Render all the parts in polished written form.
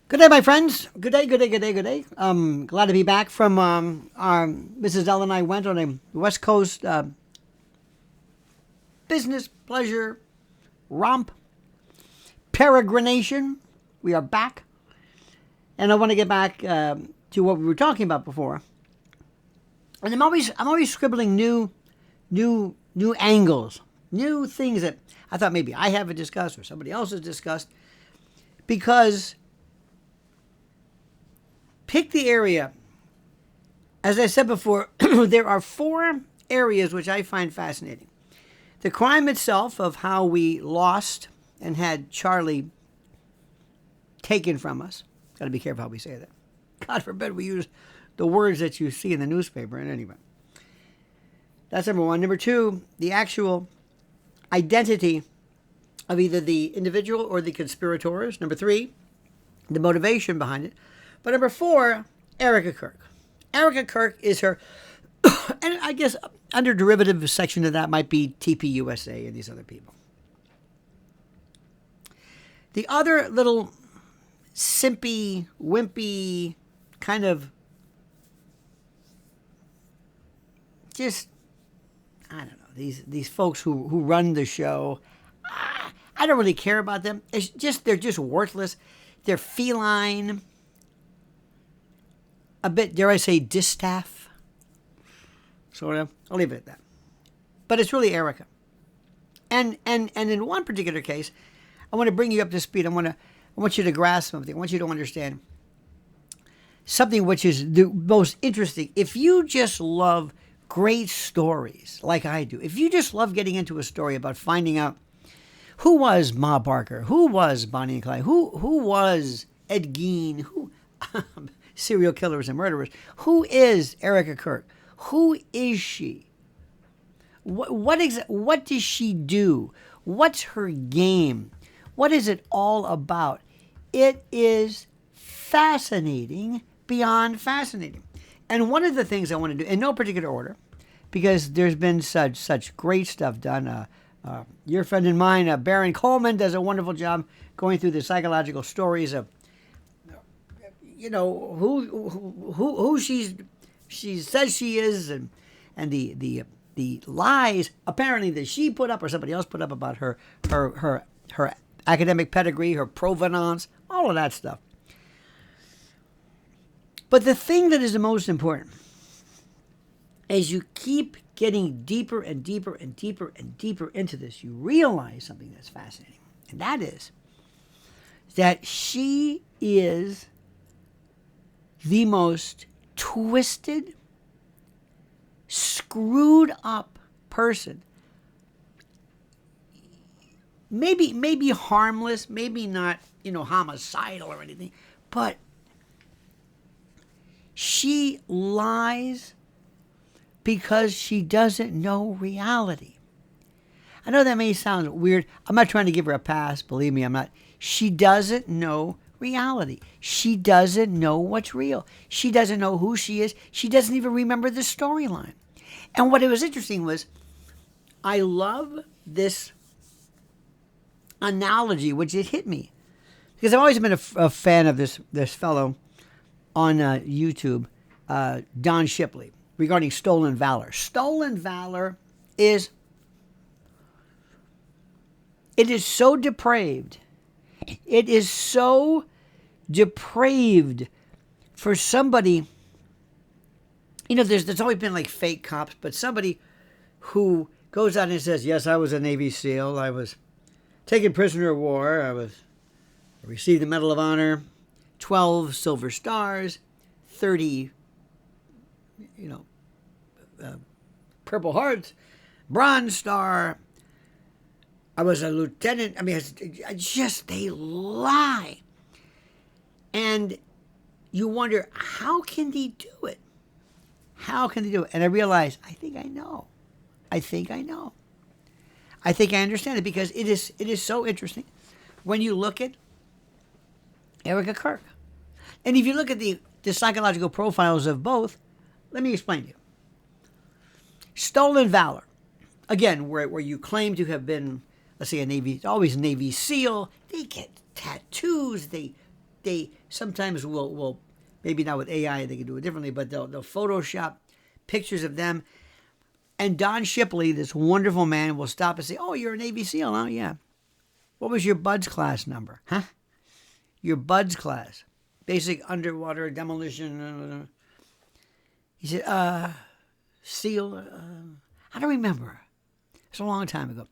Good day, my friends. Good day, good day, good day, good day. Glad to be back from our Mrs. L and I went on a West Coast business pleasure romp peregrination. We are back, and I want to get back to what we were talking about before. And I'm always scribbling new angles, new things that I thought maybe I haven't discussed or somebody else has discussed, because pick the area. As I said before, there are four areas which I find fascinating. The crime itself of how we lost and had Charlie taken from us. Got to be careful how we say that. God forbid we use the words that you see in the newspaper. And anyway, that's number one. Number two, the actual identity of either the individual or the conspirators. Number three, the motivation behind it. But number four, Erika Kirk. Erika Kirk is her, and I guess under derivative section of that might be TPUSA and these other people. The other little simpy, wimpy, kind of just, I don't know, these folks who run the show, I don't really care about them. They're just worthless. They're feline. A bit, dare I say, distaff, sort of. I'll leave it at that. But it's really Erika. And in one particular case, I want to bring you up to speed. I want you to grasp something. I want you to understand something which is the most interesting. If you just love great stories like I do, if you just love getting into a story about finding out who was Ma Barker, who was Bonnie and Clyde, who was Ed Gein, who serial killers and murderers. Who is Erika Kirk? Who is she? What does she do? What's her game? What is it all about? It is fascinating beyond fascinating. And one of the things I want to do, in no particular order, because there's been such great stuff done. Your friend and mine, Baron Coleman, does a wonderful job going through the psychological stories of, you know, who she says she is, and the lies apparently that she put up or somebody else put up about her academic pedigree, her provenance, all of that stuff. But the thing that is the most important, as you keep getting deeper and deeper and deeper and deeper into this, you realize something that's fascinating, and that is that she is the most twisted, screwed up person. Maybe harmless, maybe not, homicidal or anything, but she lies because she doesn't know reality. I know that may sound weird. I'm not trying to give her a pass. Believe me, I'm not. She doesn't know reality. She doesn't know what's real. She doesn't know who she is. She doesn't even remember the storyline. And what was interesting was, I love this analogy, which it hit me, because I've always been a fan of this fellow on YouTube, Don Shipley, regarding stolen valor. Stolen valor is so depraved. It is so depraved for somebody, there's always been like fake cops, but somebody who goes out and says, yes, I was a Navy SEAL, I was taken prisoner of war, I received the Medal of Honor, 12 Silver Stars, 30, Purple Hearts, Bronze Star, I was a lieutenant. I mean, they lie. And you wonder, how can they do it? How can they do it? And I realized, I think I know. I think I understand it, because it is so interesting when you look at Erika Kirk. And if you look at the psychological profiles of both, let me explain to you. Stolen valor. Again, where you claim to have been, let's say, always Navy SEAL. They get tattoos. They they sometimes will maybe not with AI, they can do it differently, but they'll Photoshop pictures of them. And Don Shipley, this wonderful man, will stop and say, "Oh, you're a Navy SEAL, huh? Yeah. What was your BUDS class number? Huh? Your BUDS class. Basic underwater demolition." He said, SEAL, I don't remember. It's a long time ago.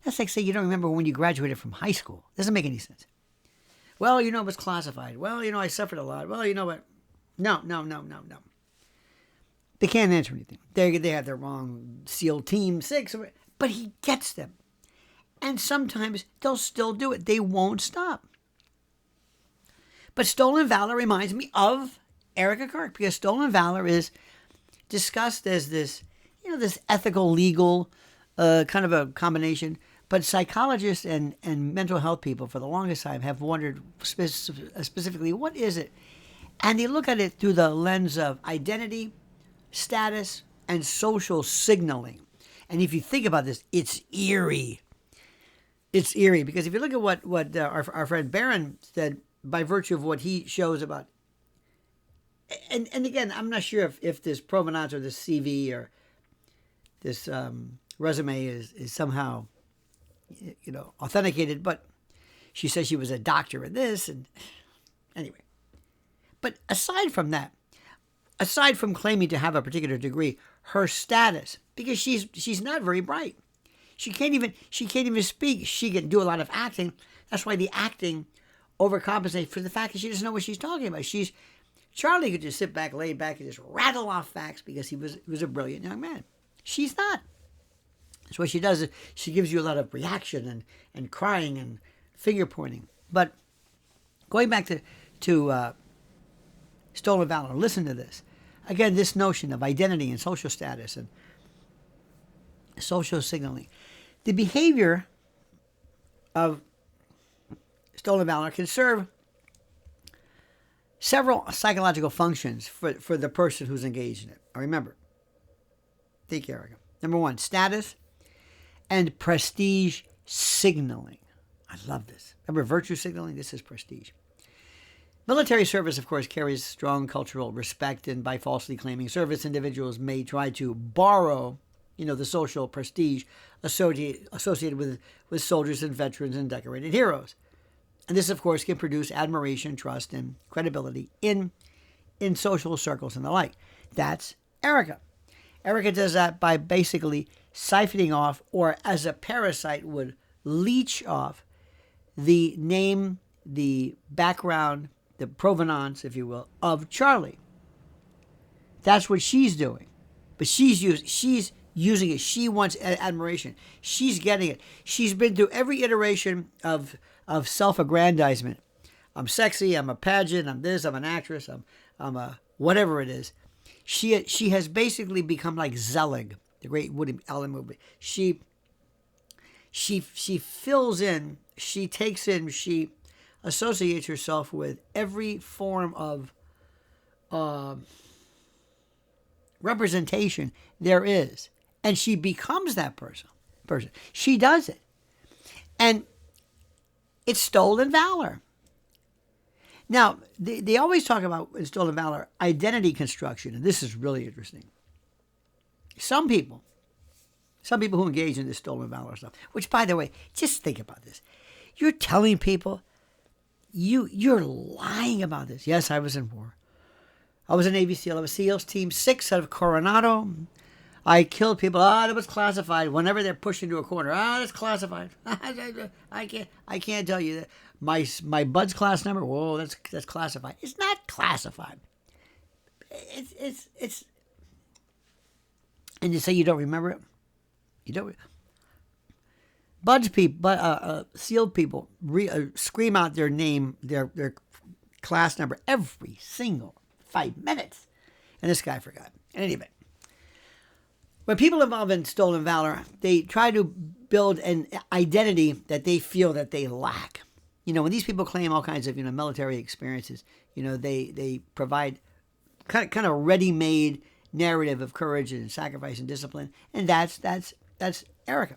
That's like saying you don't remember when you graduated from high school. Doesn't make any sense. Well, it was classified. Well, I suffered a lot. Well, you know what? No. They can't answer anything. They have their wrong SEAL Team 6, but he gets them. And sometimes they'll still do it. They won't stop. But Stolen Valor reminds me of Erika Kirk, because Stolen Valor is discussed as this, this ethical, legal kind of a combination. But psychologists and mental health people for the longest time have wondered specifically, what is it? And they look at it through the lens of identity, status, and social signaling. And if you think about this, it's eerie. It's eerie because if you look at what our friend Barron said, by virtue of what he shows about, and again, I'm not sure if this provenance or this CV or this resume is somehow, authenticated, but she says she was a doctor in this, and anyway. But aside from that, aside from claiming to have a particular degree, her status, because she's not very bright. She can't even speak. She can do a lot of acting. That's why the acting overcompensates for the fact that she doesn't know what she's talking about. Charlie could just sit back, lay back, and just rattle off facts because he was a brilliant young man. She's not. So what she does is she gives you a lot of reaction and crying and finger pointing. But going back to Stolen Valor, listen to this. Again, this notion of identity and social status and social signaling. The behavior of Stolen Valor can serve several psychological functions for the person who's engaged in it. Now remember, think, Erika. Number one, status and prestige signaling. I love this. Remember virtue signaling? This is prestige. Military service, of course, carries strong cultural respect, and by falsely claiming service, individuals may try to borrow, the social prestige associated with soldiers and veterans and decorated heroes. And this, of course, can produce admiration, trust, and credibility in social circles and the like. That's Erika. Erika does that by basically siphoning off, or as a parasite would leech off, the name, the background, the provenance, if you will, of Charlie. That's what she's doing. But she's using it. She wants admiration. She's getting it. She's been through every iteration of self-aggrandizement. I'm sexy, I'm a pageant, I'm this, I'm an actress, I'm a whatever it is. She has basically become like Zelig, the great Woody Allen movie. She fills in, she takes in, she associates herself with every form of representation there is. And she becomes that person. She does it. And it's stolen valor. Now, they always talk about in Stolen Valor identity construction, and this is really interesting. Some people who engage in this Stolen Valor stuff, which, by the way, just think about this. You're telling people you're lying about this. Yes, I was in war. I was a Navy SEAL. I was SEALs Team 6 out of Coronado. I killed people. That was classified. Whenever they're pushed into a corner, that's classified. I can't tell you that. My BUDS class number, whoa, that's classified. It's not classified. It's and you say you don't remember it? You don't. BUDS people, SEAL people scream out their name, their class number every single 5 minutes. And this guy forgot. In any event, when people involved in Stolen Valor, they try to build an identity that they feel that they lack. When these people claim all kinds of, military experiences, they provide kind of ready-made narrative of courage and sacrifice and discipline. And that's Erika.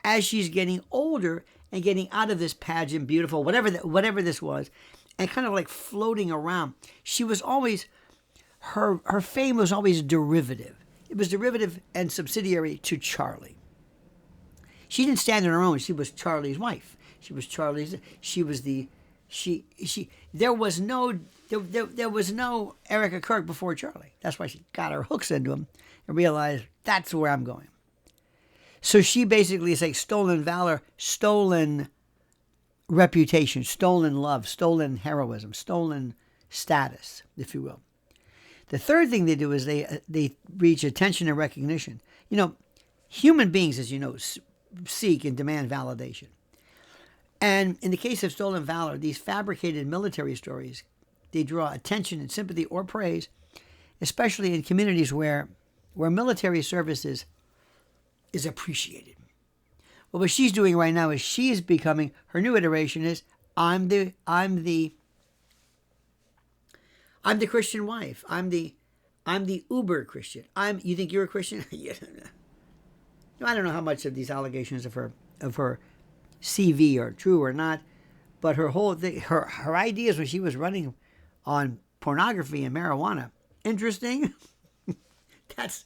As she's getting older and getting out of this pageant, beautiful, whatever this was, and kind of like floating around. She was always, her fame was always derivative. It was derivative and subsidiary to Charlie. She didn't stand on her own. She was Charlie's wife. There was no Erika Kirk before Charlie. That's why she got her hooks into him and realized that's where I'm going. So she basically is like stolen valor, stolen reputation, stolen love, stolen heroism, stolen status, if you will. The third thing they do is they reach attention and recognition. You know, human beings, as you know, seek and demand validation. And in the case of stolen valor, these fabricated military stories, they draw attention and sympathy or praise, especially in communities where military service is appreciated. Well, what she's doing right now is she's becoming, her new iteration is, I'm the Christian wife. I'm the uber Christian. You think you're a Christian? I don't know how much of these allegations of her CV are true or not, but her whole thing, her ideas when she was running on pornography and marijuana, interesting. That's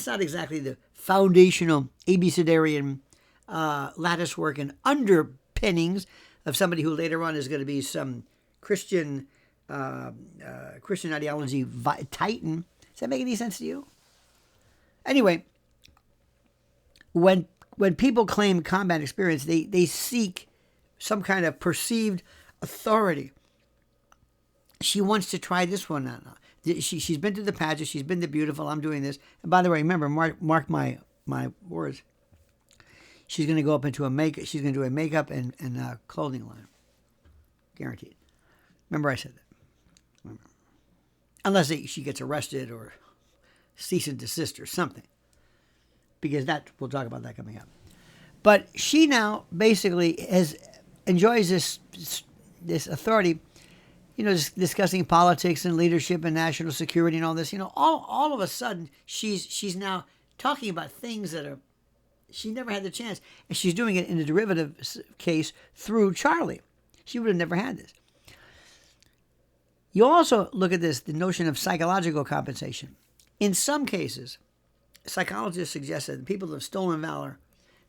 not exactly the foundational abecedarian lattice work and underpinnings of somebody who later on is going to be some Christian ideology titan. Does that make any sense to you? Anyway, when people claim combat experience, they seek some kind of perceived authority. She wants to try this one out. She's been to the pageant. She's been to Beautiful. I'm doing this. And by the way, remember, mark my words. She's going to go up into she's going to do a makeup and clothing line. Guaranteed. Remember I said that. Remember. Unless she gets arrested or cease and desist or something. Because we'll talk about that coming up. But she now basically enjoys this authority, discussing politics and leadership and national security and all this. All of a sudden she's now talking about things that she never had the chance, and she's doing it in a derivative case through Charlie. She would have never had this. You also look at the notion of psychological compensation. In some cases, psychologists suggest that the people who have stolen valor,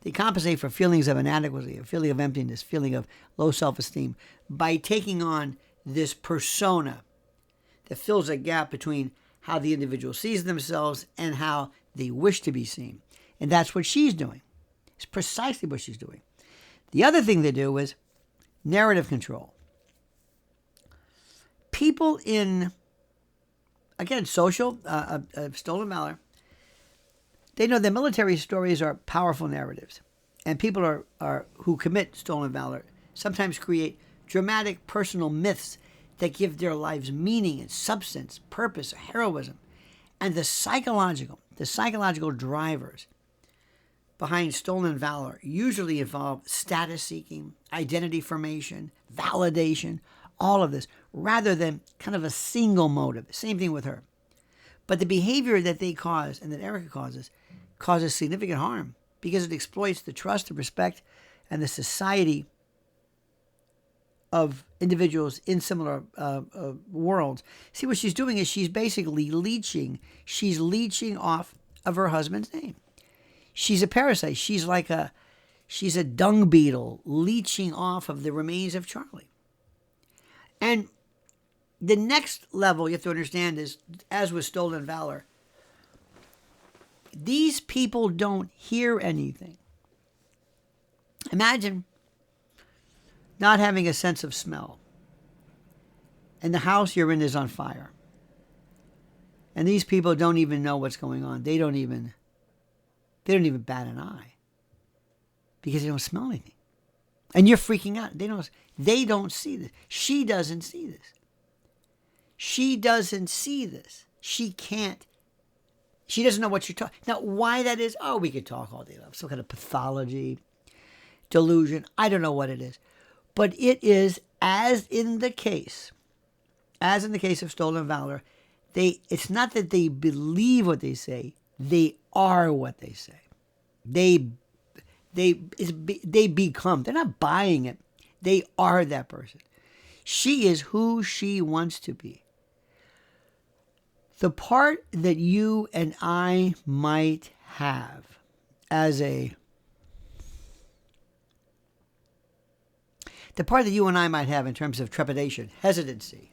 they compensate for feelings of inadequacy, a feeling of emptiness, feeling of low self-esteem, by taking on this persona that fills a gap between how the individual sees themselves and how they wish to be seen. And that's what she's doing. It's precisely what she's doing. The other thing they do is narrative control. People in, again, social, stolen valor, they know that military stories are powerful narratives. And people who commit stolen valor sometimes create dramatic personal myths that give their lives meaning and substance, purpose, heroism. And the psychological drivers behind stolen valor usually involve status seeking, identity formation, validation, all of this, rather than kind of a single motive. Same thing with her. But the behavior that they cause and that Erika causes significant harm because it exploits the trust, the respect, and the society of individuals in similar worlds. See, what she's doing is she's basically leeching. She's leeching off of her husband's name. She's a parasite. She's a dung beetle leeching off of the remains of Charlie. And the next level you have to understand is, as with stolen valor, these people don't hear anything. Imagine not having a sense of smell, and the house you're in is on fire, and these people don't even know what's going on. They don't even bat an eye because they don't smell anything, and you're freaking out. They don't see this. She doesn't see this. She doesn't see this. She can't. She doesn't know what you're talking. Now, why that is? Oh, we could talk all day long. Some kind of pathology, delusion. I don't know what it is. But it is, as in the case of stolen valor, it's not that they believe what they say, they are what they say. They become. They're not buying it. They are that person. She is who she wants to be. The part that you and I might have as the part that you and I might have in terms of trepidation, hesitancy,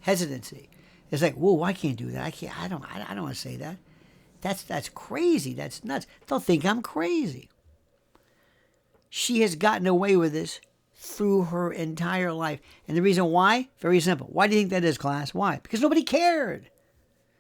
it's like, whoa, I can't do that. I don't want to say that. That's crazy. That's nuts. They'll think I'm crazy. She has gotten away with this through her entire life. And the reason why? Very simple. Why do you think that is, class? Why? Because nobody cared.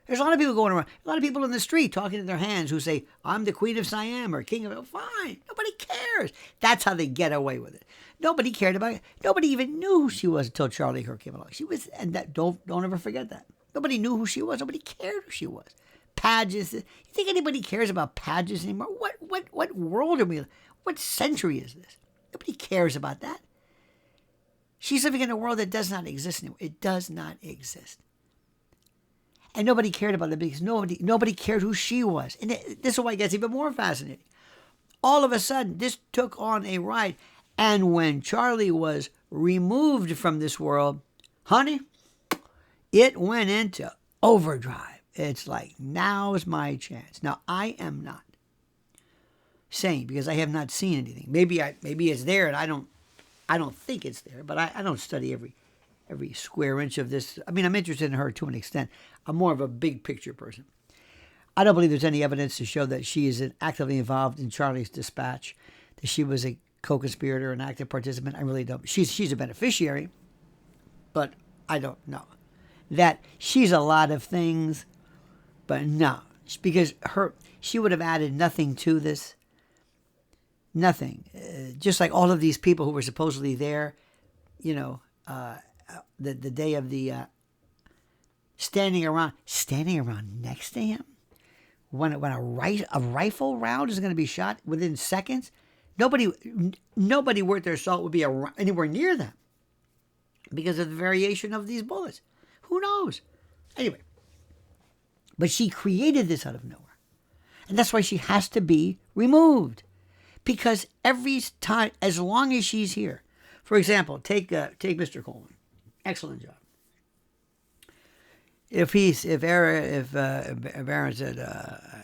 There's a lot of people going around, a lot of people in the street talking to their hands who say, I'm the Queen of Siam or King of... Fine. Nobody cares. That's how they get away with it. Nobody cared about it. Nobody even knew who she was until Charlie Kirk came along. She was, and that don't ever forget that. Nobody knew who she was. Nobody cared who she was. Pageants. You think anybody cares about pageants anymore? What world are we in? What century is this? Nobody cares about that. She's living in a world that does not exist anymore. It does not exist. And nobody cared about it because nobody cared who she was. And this is why it gets even more fascinating. All of a sudden, this took on a ride. And when Charlie was removed from this world, honey, it went into overdrive. It's like, now's my chance. Now, I am not saying, because I have not seen anything. Maybe it's there and I don't think it's there, but I don't study every square inch of this. I mean, I'm interested in her to an extent. I'm more of a big picture person. I don't believe there's any evidence to show that she is actively involved in Charlie's dispatch, that she was a co-conspirator, an active participant. I really don't. She's a beneficiary, but I don't know. That she's a lot of things, but no. Because she would have added nothing to this. Nothing. Just like all of these people who were supposedly there, the day of the standing around next to him when a rifle round is going to be shot within seconds. Nobody worth their salt would be anywhere near them because of the variation of these bullets. Who knows? Anyway, but she created this out of nowhere, and that's why she has to be removed. Because every time, as long as she's here, for example, take Mr. Coleman, excellent job. If Aaron said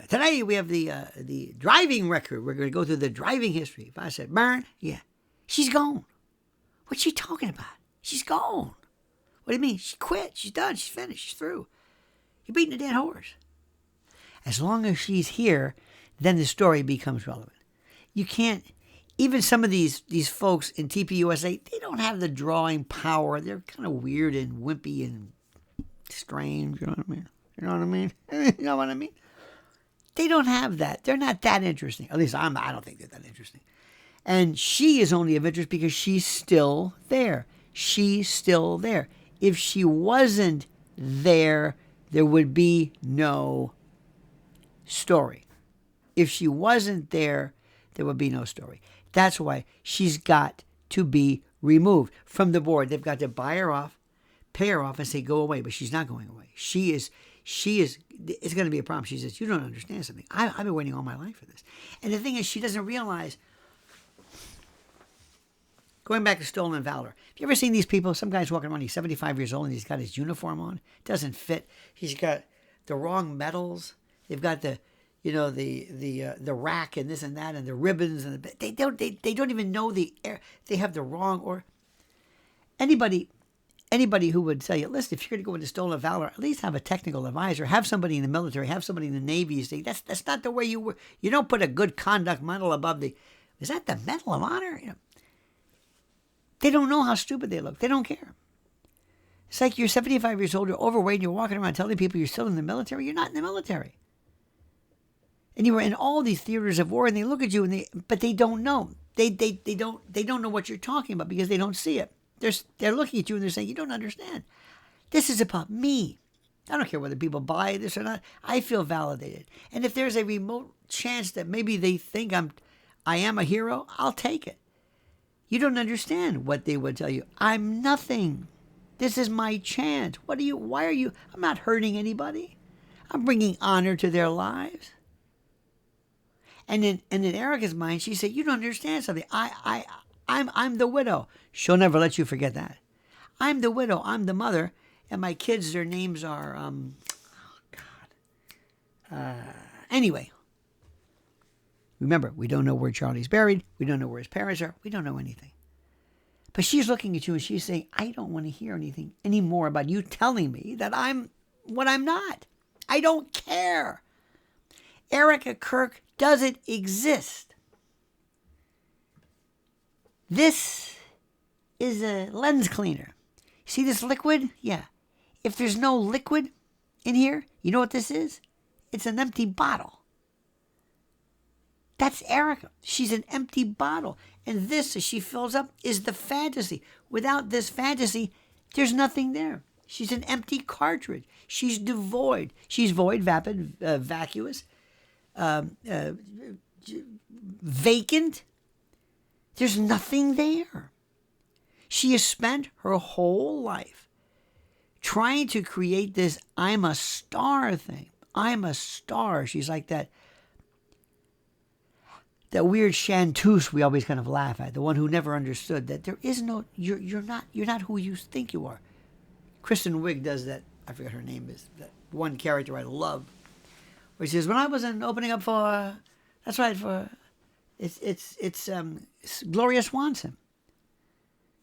today we have the driving record, we're going to go through the driving history. If I said Baron, yeah, she's gone. What's she talking about? She's gone. What do you mean? She quit. She's done. She's finished. She's through. You're beating a dead horse. As long as she's here, then the story becomes relevant. You can't, even some of these folks in TPUSA, they don't have the drawing power. They're kind of weird and wimpy and strange. You know what I mean? You know what I mean? You know what I mean? They don't have that. They're not that interesting. At least I don't think they're that interesting. And she is only of interest because she's still there. She's still there. If she wasn't there, there would be no story. If she wasn't there, there would be no story. That's why she's got to be removed from the board. They've got to buy her off, pay her off, and say, go away. But she's not going away. She is, it's going to be a problem. She says, you don't understand something. I've been waiting all my life for this. And the thing is, she doesn't realize, going back to Stolen Valor, have you ever seen these people? Some guy's walking around, he's 75 years old, and he's got his uniform on. It doesn't fit. He's got the wrong medals. They've got the rack and this and that and the ribbons and they don't even know they have the wrong. Or anybody who would tell you, listen, if you're going to go into Stolen Valor, at least have a technical advisor, have somebody in the military, have somebody in the Navy. You say that's not the way you work. You don't put a good conduct medal above is that the Medal of Honor? They don't know how stupid they look. They don't care. It's like you're 75 years old, you're overweight, and you're walking around telling people you're still in the military. You're not in the military. And you were in all these theaters of war, and they look at you, but they don't know. They don't know what you're talking about because they don't see it. They're looking at you and they're saying, you don't understand. This is about me. I don't care whether people buy this or not. I feel validated. And if there's a remote chance that maybe they think I am a hero, I'll take it. You don't understand what they would tell you. I'm nothing. This is my chance. Why are you? I'm not hurting anybody. I'm bringing honor to their lives. And in Erika's mind, she said, you don't understand something. I'm the widow. She'll never let you forget that. I'm the widow. I'm the mother. And my kids, their names are, anyway. Remember, we don't know where Charlie's buried. We don't know where his parents are. We don't know anything. But she's looking at you and she's saying, I don't want to hear anything anymore about you telling me that I'm what I'm not. I don't care. Erika Kirk doesn't exist. This is a lens cleaner. See this liquid? Yeah. If there's no liquid in here, you know what this is? It's an empty bottle. That's Erika. She's an empty bottle. And this, as she fills up, is the fantasy. Without this fantasy, there's nothing there. She's an empty cartridge. She's devoid. She's void, vapid, vacuous, vacant. There's nothing there. She has spent her whole life trying to create this I'm a star thing. I'm a star. She's like that weird chanteuse we always kind of laugh at, the one who never understood that there is no, you're not who you think you are. Kristen Wiig does that. I forget her name is that one character I love, which is when I was opening up for, that's right, for it's Gloria Swanson.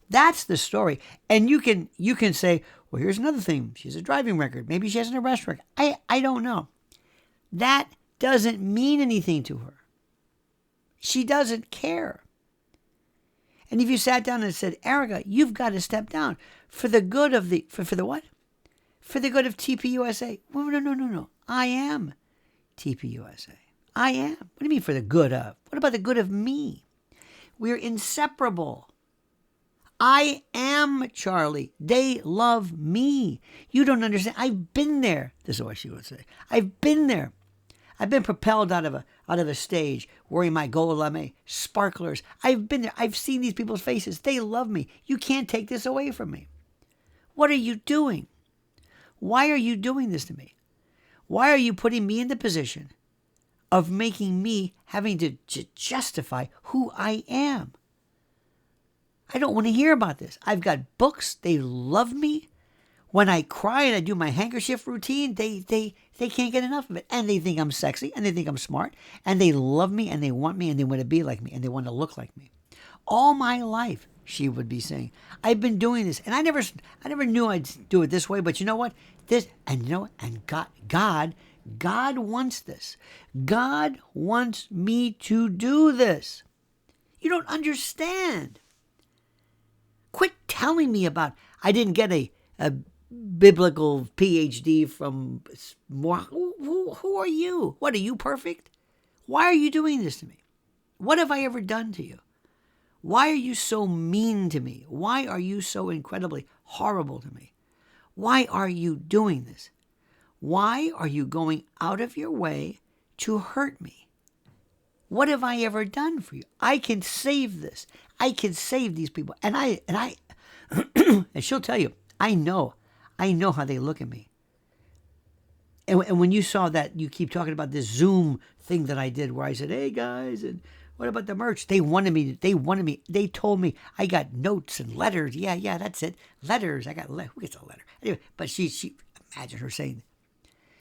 That's the story. And you can say, well, here's another thing. She's a driving record. Maybe she has an arrest record. I don't know. That doesn't mean anything to her. She doesn't care. And if you sat down and said, Erika, you've got to step down for the good of for the what? For the good of TPUSA. Well, no. I am TPUSA. I am. What do you mean for the good of? What about the good of me? We're inseparable. I am Charlie. They love me. You don't understand. I've been there. This is what she would say. I've been there. I've been propelled out of a stage wearing my gold lame sparklers. I've been there. I've seen these people's faces. They love me. You can't take this away from me. What are you doing? Why are you doing this to me? Why are you putting me in the position of making me having to justify who I am? I don't want to hear about this. I've got books. They love me. When I cry and I do my handkerchief routine, they can't get enough of it. And they think I'm sexy, and they think I'm smart, and they love me, and they want me, and they want to be like me, and they want to look like me. All my life, she would be saying, I've been doing this, and I never knew I'd do it this way. But you know what? And God wants this. God wants me to do this. You don't understand. Quit telling me about I didn't get a biblical PhD from more. Who are you? What, are you perfect? Why are you doing this to me? What have I ever done to you? Why are you so mean to me? Why are you so incredibly horrible to me? Why are you doing this? Why are you going out of your way to hurt me? What have I ever done for you? I can save this. I can save these people. And I and she'll tell you, I know how they look at me. And when you saw that, you keep talking about this Zoom thing that I did where I said, hey guys, and what about the merch? They wanted me. They told me I got notes and letters. Yeah, that's it. Letters. I got who gets a letter? Anyway, but she imagine her saying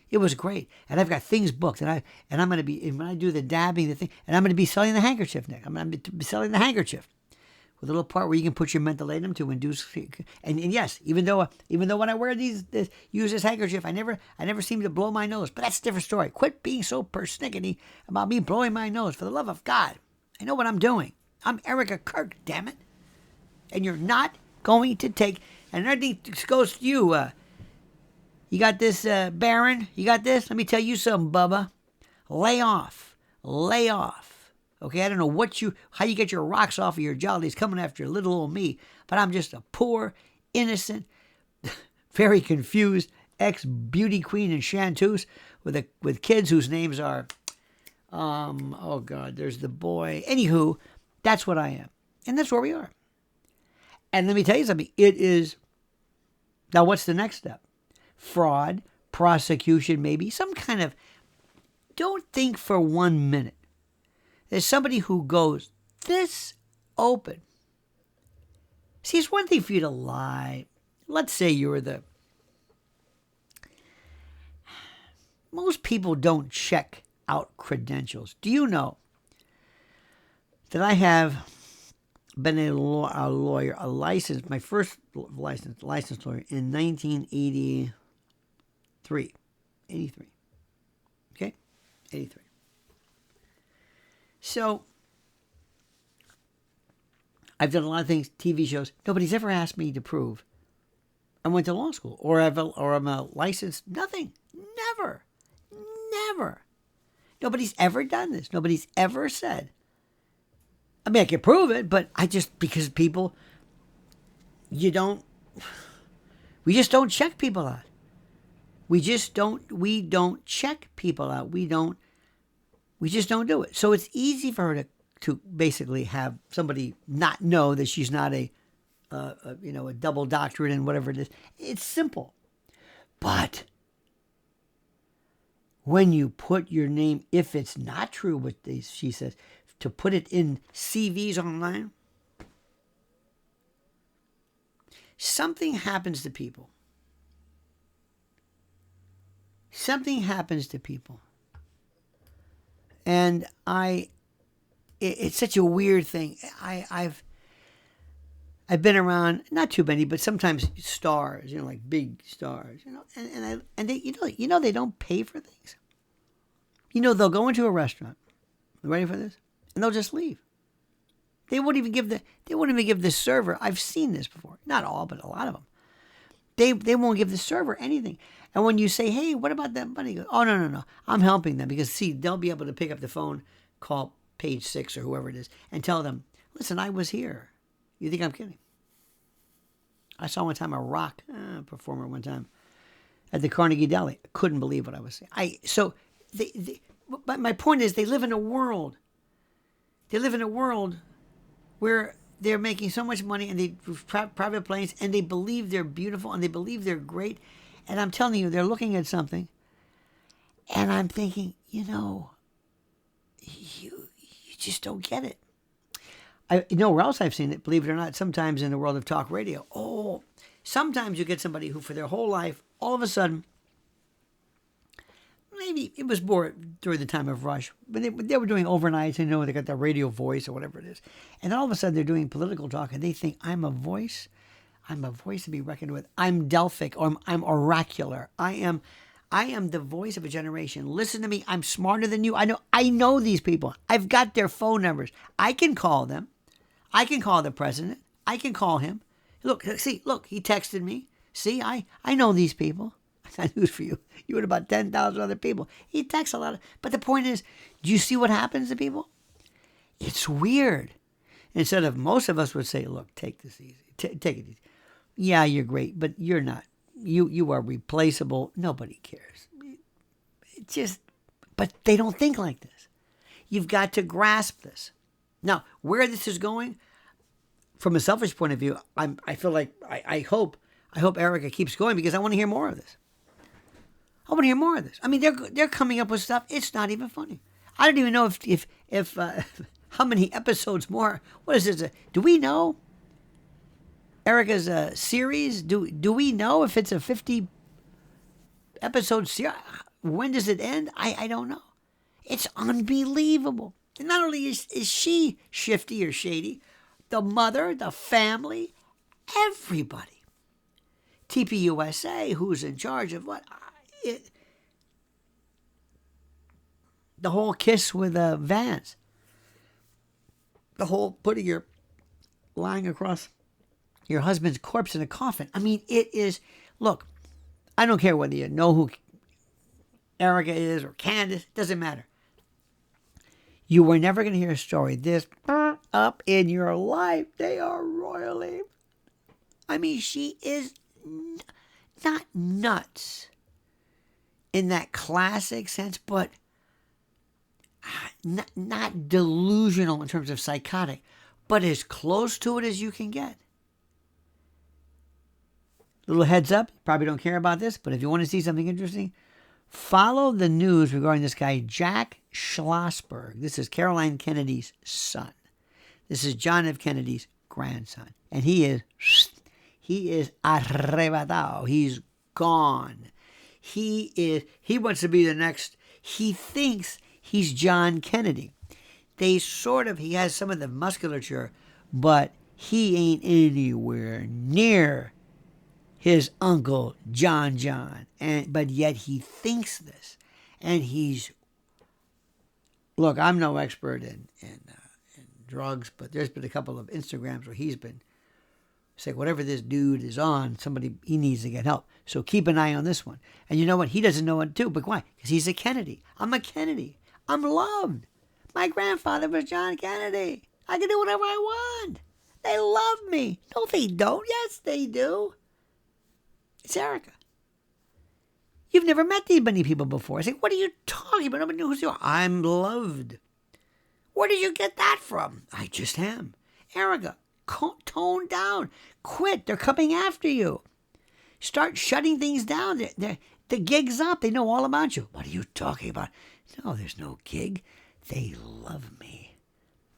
it was great. And I've got things booked, and I'm going to be, when I do the dabbing, the thing, and I'm going to be selling the handkerchief next. I'm going to be selling the handkerchief with a little part where you can put your mental aid to induce. And yes, even though when I wear use this handkerchief, I never seem to blow my nose. But that's a different story. Quit being so persnickety about me blowing my nose. For the love of God, I know what I'm doing. I'm Erika Kirk, damn it. And you're not going to take, and everything goes to you. You got this, Baron? You got this? Let me tell you something, Bubba. Lay off. Okay, I don't know how you get your rocks off of your jollies coming after little old me, but I'm just a poor, innocent, very confused ex-beauty queen and chanteuse with kids whose names are, oh God, there's the boy. Anywho, that's what I am. And that's where we are. And let me tell you something. It is, now what's the next step? Fraud, prosecution, maybe, some kind of, don't think for 1 minute. There's somebody who goes this open. See, it's one thing for you to lie. let's say you were the... Most people don't check out credentials. Do you know that I have been a lawyer, a licensed, my first licensed lawyer in 1983. 83. Okay? 83. So, I've done a lot of things, TV shows. Nobody's ever asked me to prove I went to law school or I'm a licensed. Nothing. Never. Never. Nobody's ever done this. Nobody's ever said. I mean, I can prove it, but because people, we just don't check people out. We don't check people out. We just don't do it. So it's easy for her to basically have somebody not know that she's not a double doctorate and whatever it is. It's simple. But when you put your name, if it's not true what she says, to put it in CVs online, something happens to people. Something happens to people. And it's such a weird thing. I've been around, not too many, but sometimes stars, like big stars, and they, they don't pay for things. They'll go into a restaurant. You ready for this? And they'll just leave. They won't even give the server. I've seen this before. Not all, but a lot of them. They won't give the server anything. And when you say, "Hey, what about that money?" He goes, "Oh, no. I'm helping them," because see, they'll be able to pick up the phone, call page 6 or whoever it is, and tell them, "Listen, I was here." You think I'm kidding? I saw one time a rock performer one time at the Carnegie Deli. I couldn't believe what I was saying. But my point is, they live in a world. They live in a world where they're making so much money, and they private planes, and they believe they're beautiful, and they believe they're great. And I'm telling you, they're looking at something, and I'm thinking, you just don't get it. Where else I've seen it, believe it or not, sometimes in the world of talk radio. Oh, sometimes you get somebody who for their whole life, all of a sudden, maybe it was more during the time of Rush, but they were doing overnights, they got their radio voice or whatever it is. And then all of a sudden they're doing political talk, and they think, I'm a voice to be reckoned with. I'm Delphic, or I'm oracular. I am the voice of a generation. Listen to me. I'm smarter than you. I know these people. I've got their phone numbers. I can call them. I can call the president. I can call him. Look, he texted me. See, I know these people. I got news for you. You and about 10,000 other people. He texts a lot. But the point is, do you see what happens to people? It's weird. Instead of, most of us would say, look, take this easy. Take it easy. Yeah, you're great, but you're not. You are replaceable. Nobody cares. But they don't think like this. You've got to grasp this. Now, where this is going, from a selfish point of view, I feel like I hope Erika keeps going, because I want to hear more of this. I want to hear more of this. I mean, they're coming up with stuff. It's not even funny. I don't even know if how many episodes more. What is this? Do we know? Erika's series. Do we know if it's a 50 episode series? When does it end? I don't know. It's unbelievable. And not only is she shifty or shady, the mother, the family, everybody. TPUSA, who's in charge of what? The whole kiss with Vance. The whole lying across your husband's corpse in a coffin. I mean, it is, look, I don't care whether you know who Erika is or Candace, it doesn't matter. You were never going to hear a story this up in your life. They are royally. I mean, she is not nuts in that classic sense, but not delusional in terms of psychotic, but as close to it as you can get. Little heads up, probably don't care about this, but if you want to see something interesting, follow the news regarding this guy, Jack Schlossberg. This is Caroline Kennedy's son. This is John F. Kennedy's grandson. And he He is arrebatado. He's gone. He wants to be the next. He thinks he's John Kennedy. He has some of the musculature, but he ain't anywhere near his uncle John, but yet he thinks this, and look, I'm no expert in drugs, but there's been a couple of Instagrams where he's been saying whatever this dude is on, he needs to get help. So keep an eye on this one. And you know what? He doesn't know it too, but why? Because he's a Kennedy. I'm a Kennedy. I'm loved. My grandfather was John Kennedy. I can do whatever I want. They love me. No, they don't. Yes, they do. It's Erika. You've never met these many people before. I say, what are you talking about? Nobody knows who you are. I'm loved. Where did you get that from? I just am. Erika, tone down. Quit. They're coming after you. Start shutting things down. The gig's up. They know all about you. What are you talking about? No, there's no gig. They love me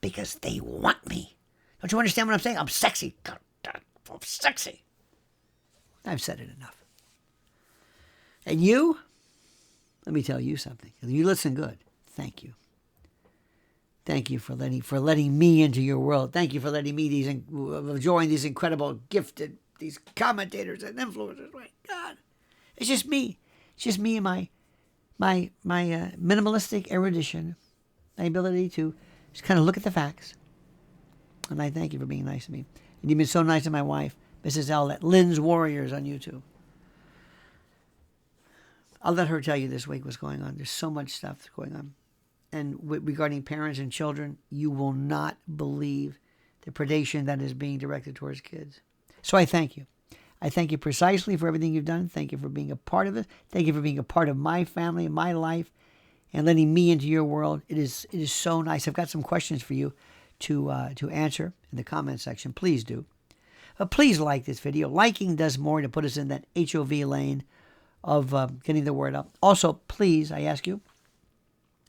because they want me. Don't you understand what I'm saying? I'm sexy. God, I'm sexy. I've said it enough. And you, let me tell you something. If you listen good, thank you. Thank you for letting me into your world. Thank you for letting me join these incredible, gifted, these commentators and influencers. My God, it's just me. It's just me and my minimalistic erudition, my ability to just kind of look at the facts. And I thank you for being nice to me. And you've been so nice to my wife, Mrs. L. at Lynn's Warriors on YouTube. I'll let her tell you this week what's going on. There's so much stuff going on. And regarding parents and children, you will not believe the predation that is being directed towards kids. So I thank you. I thank you precisely for everything you've done. Thank you for being a part of it. Thank you for being a part of my family, my life, and letting me into your world. It is so nice. I've got some questions for you to answer in the comment section. Please do. Please like this video. Liking does more to put us in that HOV lane of getting the word out. Also, please, I ask you,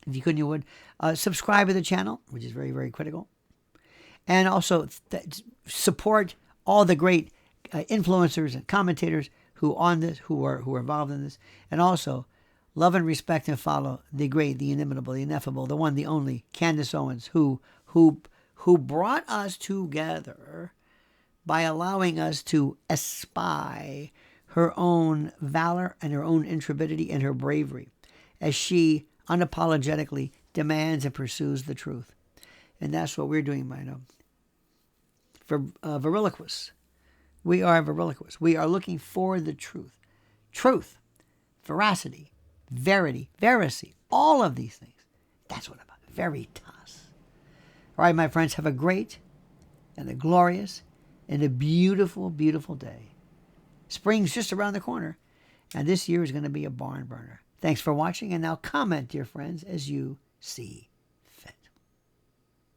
if you could, you would, subscribe to the channel, which is very, very critical. And also support all the great influencers and commentators who are involved in this. And also love and respect and follow the great, the inimitable, the ineffable, the one, the only, Candace Owens, who brought us together by allowing us to espy her own valor and her own intrepidity and her bravery as she unapologetically demands and pursues the truth. And that's what we're doing, Mino. For Veriloquists. We are Veriloquists. We are looking for the truth. Truth, veracity, verity, veracy, all of these things. That's what I'm about. Veritas. All right, my friends, have a great and a glorious and a beautiful, beautiful day. Spring's just around the corner, and this year is going to be a barn burner. Thanks for watching, and now comment, dear friends, as you see